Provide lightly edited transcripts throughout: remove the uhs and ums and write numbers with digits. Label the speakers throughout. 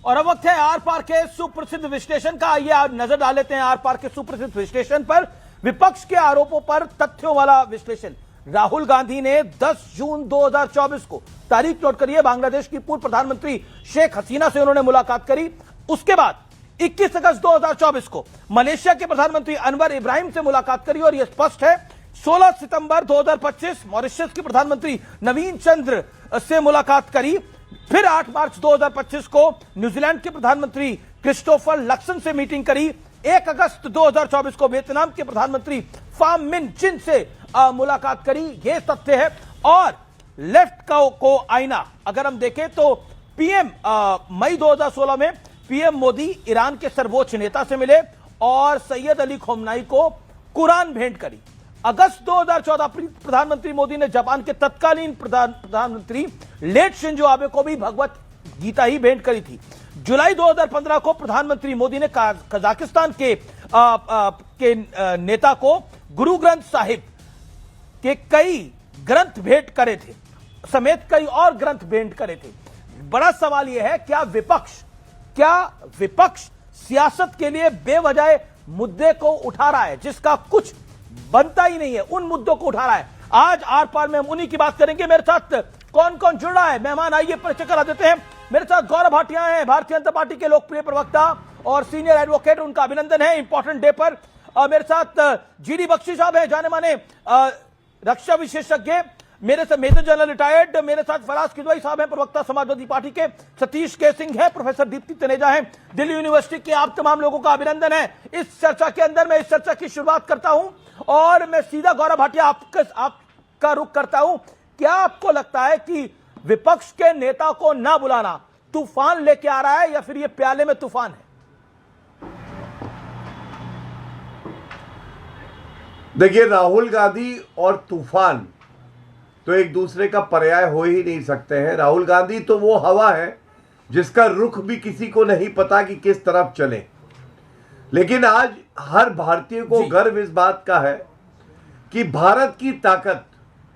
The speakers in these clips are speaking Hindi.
Speaker 1: और अब वक्त है आर पार के सुप्रसिद्ध विश्लेषण का। आइए आज नजर डाल लेते हैं आर पार के सुप्रसिद्ध विश्लेषण पर। विपक्ष के आरोपों पर तथ्यों वाला विश्लेषण। राहुल गांधी ने 10 जून 2024 को, तारीख नोट करिए, बांग्लादेश की पूर्व प्रधानमंत्री शेख हसीना से उन्होंने मुलाकात करी। उसके बाद 21 अगस्त 2024 को मलेशिया के प्रधानमंत्री अनवर इब्राहिम से मुलाकात करी और यह स्पष्ट है। 16 सितंबर 2025 मॉरिशस के प्रधानमंत्री नवीन चंद्र से मुलाकात करी। फिर 8 मार्च 2025 को न्यूजीलैंड के प्रधानमंत्री क्रिस्टोफर लक्सन से मीटिंग करी। 1 अगस्त 2024 को वियतनाम के प्रधानमंत्री फाम मिन चिन से मुलाकात करी। यह तथ्य है। और लेफ्ट को आईना अगर हम देखें तो पीएम मई 2016 में पीएम मोदी ईरान के सर्वोच्च नेता से मिले और सैयद अली खोमनाई को कुरान भेंट करी। अगस्त 2014 प्रधानमंत्री मोदी ने जापान के तत्कालीन प्रधानमंत्री लेट शिंजो आबे को भी भगवत गीता ही भेंट करी थी। जुलाई 2015 को प्रधानमंत्री मोदी ने कजाकिस्तान के नेता को गुरु ग्रंथ साहिब के कई ग्रंथ भेंट करे थे समेत कई और ग्रंथ भेंट करे थे। बड़ा सवाल यह है, क्या विपक्ष सियासत के लिए बेवजह मुद्दे को उठा रहा है जिसका कुछ बनता ही नहीं है, उन मुद्दों को उठा रहा है। आज आर पार में हम उन्हीं की बात करेंगे। मेरे साथ कौन कौन जुड़ रहा है, मेहमान आइए परिचय करा देते हैं। मेरे साथ गौरव भाटिया हैं, भारतीय जनता पार्टी के लोकप्रिय प्रवक्ता और सीनियर एडवोकेट, उनका अभिनंदन है इंपॉर्टेंट डे पर। मेरे साथ जीडी बख्शी साहब है, जाने माने रक्षा विशेषज्ञ, मेरे से मेजर जनरल रिटायर्ड। मेरे साथ फराज किदवई साहब हैं, प्रवक्ता समाजवादी पार्टी के। सतीश के सिंह है, प्रोफेसर दीप्ति तनेजा है दिल्ली यूनिवर्सिटी के। आप तमाम लोगों का अभिनंदन है। इस चर्चा के अंदर मैं इस चर्चा की शुरुआत करता हूं और मैं सीधा गौरव भाटिया आपका रुख करता हूं। क्या आपको लगता है कि विपक्ष के नेता को ना बुलाना तूफान लेके आ रहा है या फिर ये प्याले में तूफान है?
Speaker 2: देखिए, राहुल गांधी और तूफान तो एक दूसरे का पर्याय हो ही नहीं सकते हैं। राहुल गांधी तो वो हवा है जिसका रुख भी किसी को नहीं पता कि किस तरफ चले। लेकिन आज हर भारतीय को गर्व इस बात का है कि भारत की ताकत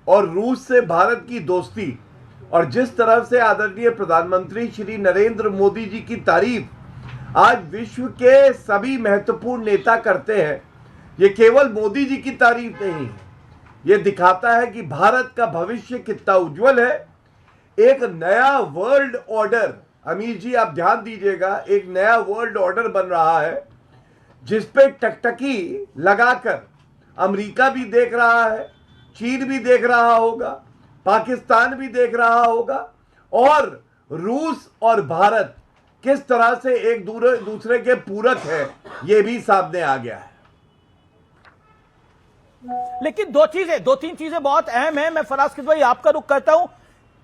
Speaker 2: और रूस से भारत की दोस्ती और जिस तरफ से आदरणीय प्रधानमंत्री श्री नरेंद्र मोदी जी की तारीफ आज विश्व के सभी महत्वपूर्ण नेता करते हैं, ये केवल मोदी जी की तारीफ नहीं है, ये दिखाता है कि भारत का भविष्य कितना उज्जवल है। एक नया वर्ल्ड ऑर्डर, अमीर जी आप ध्यान दीजिएगा, एक नया वर्ल्ड ऑर्डर बन रहा है जिस पे टकटकी लगाकर अमेरिका भी देख रहा है, चीन भी देख रहा होगा, पाकिस्तान भी देख रहा होगा और रूस और भारत किस तरह से एक दूसरे के पूरक है, ये भी सामने आ गया है।
Speaker 1: लेकिन दो तीन चीजें बहुत अहम है। मैं फराज किदवई आपका रुख करता हूं।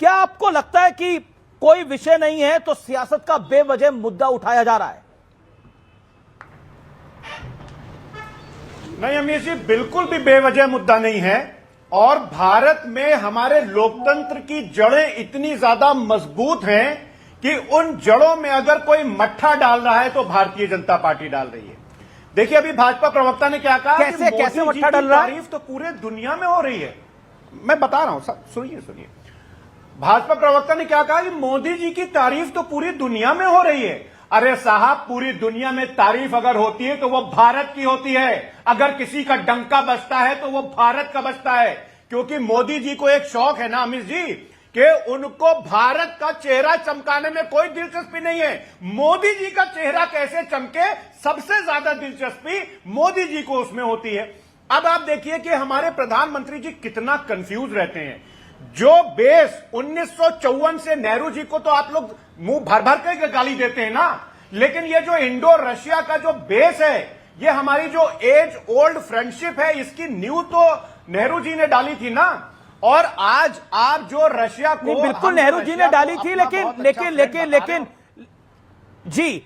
Speaker 1: क्या आपको लगता है कि कोई विषय नहीं है तो सियासत का बेवजह मुद्दा उठाया जा रहा है?
Speaker 3: नहीं अमीर जी, बिल्कुल भी बेवजह मुद्दा नहीं है। और भारत में हमारे लोकतंत्र की जड़ें इतनी ज्यादा मजबूत हैं कि उन जड़ों में अगर कोई मट्ठा डाल रहा है तो भारतीय जनता पार्टी डाल रही है। देखिए, अभी भाजपा प्रवक्ता ने क्या कहा,
Speaker 1: कैसे मट्ठा डाल रहा है?
Speaker 3: तारीफ तो पूरे दुनिया में हो रही है। मैं बता रहा हूं, सुनिए। भाजपा प्रवक्ता ने क्या कहा कि मोदी जी की तारीफ तो पूरी दुनिया में हो रही है। अरे साहब, पूरी दुनिया में तारीफ अगर होती है तो वो भारत की होती है। अगर किसी का डंका बजता है तो वो भारत का बजता है। क्योंकि मोदी जी को एक शौक है ना अमित जी, कि उनको भारत का चेहरा चमकाने में कोई दिलचस्पी नहीं है। मोदी जी का चेहरा कैसे चमके, सबसे ज्यादा दिलचस्पी मोदी जी को उसमें होती है। अब आप देखिए कि हमारे प्रधानमंत्री जी कितना कंफ्यूज रहते हैं। जो बेस 1954 से नेहरू जी को तो आप लोग मुंह भर भर के गाली देते हैं ना, लेकिन ये जो इंडो रशिया का जो बेस है, ये हमारी जो एज ओल्ड फ्रेंडशिप है, इसकी नींव तो नेहरू जी ने डाली थी ना। और आज आप जो रशिया को,
Speaker 1: बिल्कुल नेहरू जी ने डाली थी, लेकिन जी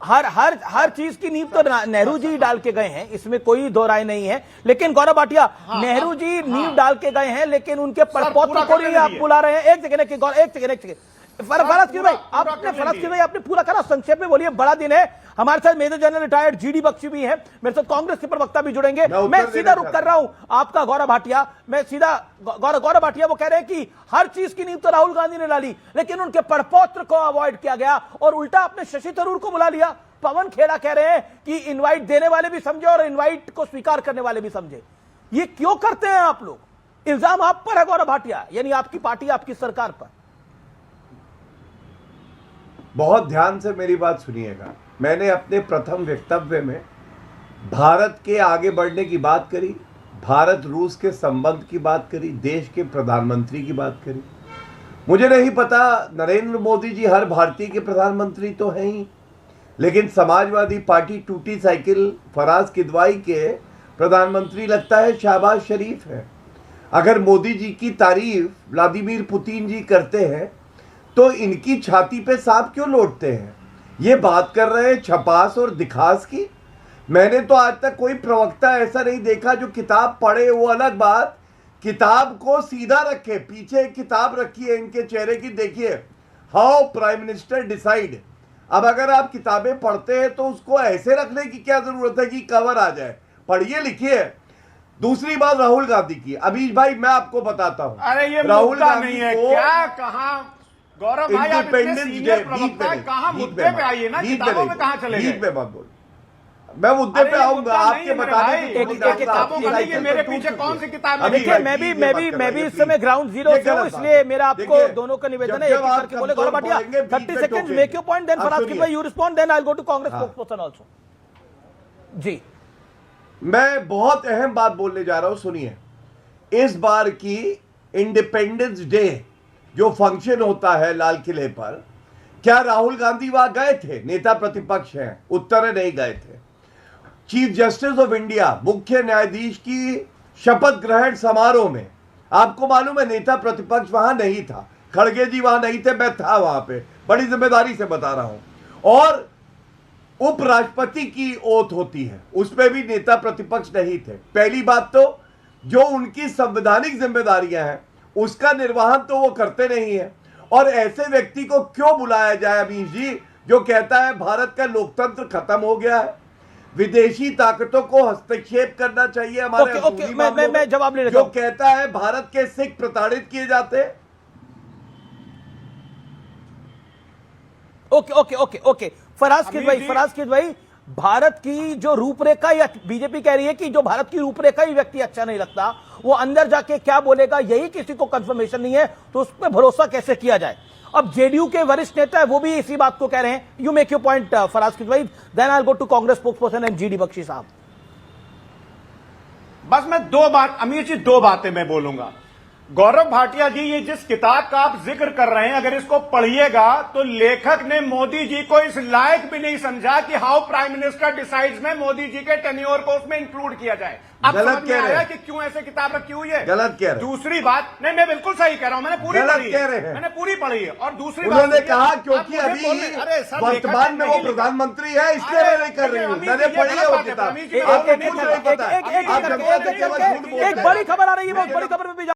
Speaker 1: हर चीज की नींव तो नेहरू जी डाल के गए हैं, इसमें कोई दो राय नहीं है। लेकिन गौरव भाटिया, नेहरू जी नींव डाल के गए हैं लेकिन उनके परपौत्र को नहीं आप बुला रहे हैं। एक सेकंड फराज किदवई आपने पूरा करा, संक्षेप में बोलिए। बड़ा दिन है हमारे साथ major general retired GD Bakshi भी है, मेरे साथ कांग्रेस के प्रवक्ता भी जुड़ेंगे। मैं सीधा रुक कर रहा हूं आपका गौरव भाटिया, मैं सीधा गौरव भाटिया वो कह रहे हैं कि हर चीज की नींव तो राहुल गांधी ने डाली, लेकिन उनके पड़पौत्र को अवॉइड किया गया और उल्टा आपने शशि थरूर को बुला लिया। पवन खेड़ा कह रहे हैं कि इनवाइट देने वाले भी समझे और इनवाइट को स्वीकार करने वाले भी समझे। ये क्यों करते हैं आप लोग? इल्जाम आप पर है गौरव भाटिया, यानी आपकी पार्टी, आपकी सरकार पर।
Speaker 2: बहुत ध्यान से मेरी बात सुनिएगा। मैंने अपने प्रथम वक्तव्य में भारत के आगे बढ़ने की बात करी, भारत रूस के संबंध की बात करी, देश के प्रधानमंत्री की बात करी। मुझे नहीं पता, नरेंद्र मोदी जी हर भारतीय के प्रधानमंत्री तो हैं ही, लेकिन समाजवादी पार्टी टूटी साइकिल फराज किदवाई के प्रधानमंत्री लगता है शहबाज शरीफ है। अगर मोदी जी की तारीफ व्लादिमीर पुतिन जी करते हैं तो इनकी छाती पे सांप क्यों लौटते हैं? ये बात कर रहे हैं छपास और दिखास की। मैंने तो आज तक कोई प्रवक्ता ऐसा नहीं देखा जो किताब पढ़े, वो अलग बात, किताब को सीधा रखे, पीछे एक किताब रखी है इनके चेहरे की, देखिए, हाउ प्राइम मिनिस्टर डिसाइड। अब अगर आप किताबें पढ़ते हैं तो उसको ऐसे रखने की क्या जरूरत है कि कवर आ जाए? पढ़िए, लिखिए। दूसरी बात राहुल गांधी की, अभी भाई मैं आपको बताता हूं,
Speaker 3: अरे ये
Speaker 2: राहुल गांधी
Speaker 3: नहीं है
Speaker 2: को
Speaker 3: क्या? कहा गौरव भाई, आप इतने
Speaker 2: इंडिपेंडेंस
Speaker 3: सीनियर प्रवक्ता हैं, कहां मुद्दे पे आइए ना, किताबों में कहां चले गए?
Speaker 2: में मत बोल, मैं मुद्दे पे आऊंगा, आपके बताने
Speaker 3: किताबों का नहीं है, मेरे पीछे कौन सी किताब है?
Speaker 1: देखिए, मैं भी इस समय ग्राउंड जीरो से हूं, इसलिए मेरा आपको दोनों का निवेदन है, एक एक करके बोले। Gaurav Bhatia 30 seconds, make your point, then Faraz Kidwai you respond, then I will go to Congress spokesperson also. जी,
Speaker 2: मैं बहुत अहम बात बोलने जा रहा हूं, सुनिए। इस बार की इंडिपेंडेंस डे जो फंक्शन होता है लाल किले पर, क्या राहुल गांधी वहां गए थे? नेता प्रतिपक्ष हैं, उत्तर है नहीं गए थे। चीफ जस्टिस ऑफ इंडिया, मुख्य न्यायाधीश की शपथ ग्रहण समारोह में आपको मालूम है नेता प्रतिपक्ष वहां नहीं था, खड़गे जी वहां नहीं थे, मैं था वहां पे, बड़ी जिम्मेदारी से बता रहा हूं। और उपराष्ट्रपति की ओथ होती है, उसमें भी नेता प्रतिपक्ष नहीं थे। पहली बात तो जो उनकी संवैधानिक जिम्मेदारियां हैं उसका निर्वहन तो वो करते नहीं है। और ऐसे व्यक्ति को क्यों बुलाया जाए अमीश जी, जो कहता है भारत का लोकतंत्र खत्म हो गया है, विदेशी ताकतों को हस्तक्षेप करना चाहिए हमारे
Speaker 1: ओके, मैं जवाब ले लेता
Speaker 2: जो
Speaker 1: हूं।
Speaker 2: कहता है भारत के सिख प्रताड़ित किए जाते हैं।
Speaker 1: ओके, फराज किदवाई, भारत की जो रूपरेखा, या बीजेपी कह रही है कि जो भारत की रूपरेखा ही व्यक्ति अच्छा नहीं लगता, वो अंदर जाके क्या बोलेगा यही किसी को कंफर्मेशन नहीं है, तो उस पर भरोसा कैसे किया जाए? अब जेडीयू के वरिष्ठ नेता है वो भी इसी बात को कह रहे हैं। You make your point Faraz Kidwai, then I will go to Congress spokesperson and GD Bakshi साहब।
Speaker 3: बस मैं अमीर जी दो बातें मैं बोलूंगा। गौरव भाटिया जी, ये जिस किताब का आप जिक्र कर रहे हैं, अगर इसको पढ़िएगा तो लेखक ने मोदी जी को इस लायक भी नहीं समझा कि हाउ प्राइम मिनिस्टर डिसाइड्स में मोदी जी के टेन्योर को उसमें इंक्लूड किया जाए। अब समझ में आया कि क्यों ऐसे किताब रखी हुई है?
Speaker 2: गलत कह रहे।
Speaker 3: दूसरी बात, नहीं मैं बिल्कुल सही कह रहा हूं, मैंने पूरी पढ़ी है, मैंने पूरी पढ़ी है। और दूसरी बात
Speaker 2: उन्होंने कहा क्योंकि अभी वर्तमान में वो प्रधानमंत्री है, इसलिए मैं नहीं कर रही हूं, मैंने पढ़ी है वो किताब।
Speaker 1: एक बड़ी खबर आ रही है, बहुत बड़ी खबर में भी